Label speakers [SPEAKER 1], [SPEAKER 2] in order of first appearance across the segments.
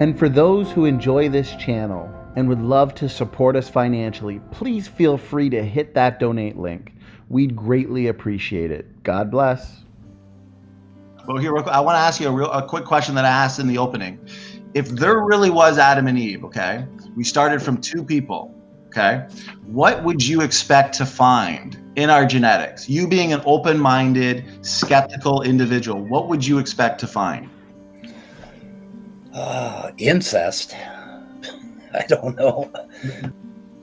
[SPEAKER 1] And for those who enjoy this channel and would love to support us financially, please feel free to hit that donate link. We'd greatly appreciate it. God bless.
[SPEAKER 2] Well, here, I want to ask you a quick question that I asked in the opening. If there really was Adam and Eve, okay, we started from two people, okay, what would you expect to find in our genetics? You being an open-minded, skeptical individual, what would you expect to find?
[SPEAKER 3] Incest. I don't know.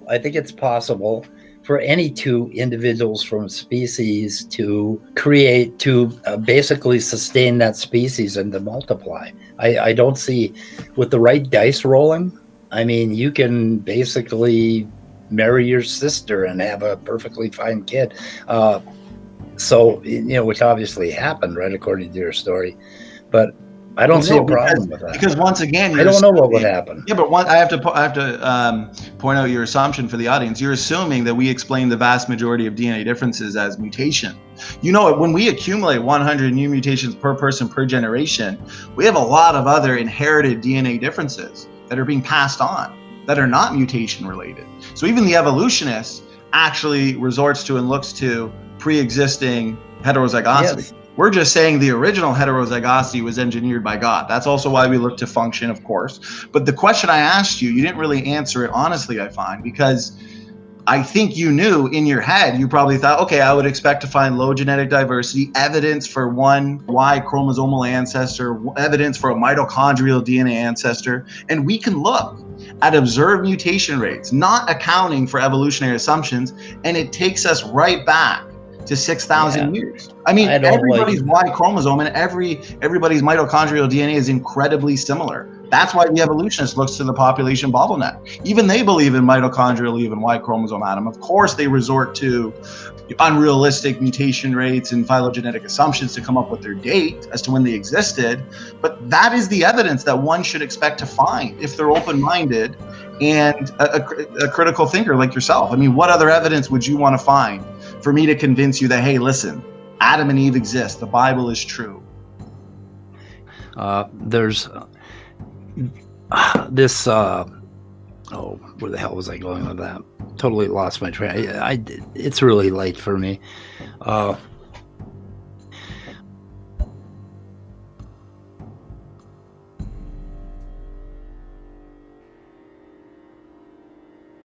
[SPEAKER 3] I think it's possible for any two individuals from species to create, to basically sustain that species and to multiply. I don't see, with the right dice rolling, I mean, you can basically marry your sister and have a perfectly fine kid. So, you know, which obviously happened, right, according to your story. But I don't see a problem with that.
[SPEAKER 2] Because once again,
[SPEAKER 3] I don't know what would happen.
[SPEAKER 2] Yeah, but I have to point out your assumption for the audience. You're assuming that we explain the vast majority of DNA differences as mutation. You know, when we accumulate 100 new mutations per person per generation, we have a lot of other inherited DNA differences that are being passed on that are not mutation related. So even the evolutionists actually resorts to and looks to pre-existing heterozygosity. Yes. We're just saying the original heterozygosity was engineered by God. That's also why we look to function, of course. But the question I asked you, you didn't really answer it honestly, I find, because I think you knew in your head, you probably thought, okay, I would expect to find low genetic diversity, evidence for one Y chromosomal ancestor, evidence for a mitochondrial DNA ancestor. And we can look at observed mutation rates, not accounting for evolutionary assumptions, and it takes us right back to 6,000 years. I mean, everybody's Y chromosome and everybody's mitochondrial DNA is incredibly similar. That's why the evolutionist looks to the population bottleneck. Even they believe in mitochondrial, even Y chromosome, Adam. Of course, they resort to unrealistic mutation rates and phylogenetic assumptions to come up with their date as to when they existed. But that is the evidence that one should expect to find if they're open-minded and a critical thinker like yourself. I mean, what other evidence would you want to find for me to convince you that, hey, listen, Adam and Eve exist, the Bible is true?
[SPEAKER 3] There's this, where the hell was I going with that? Totally lost my train. It's really late for me.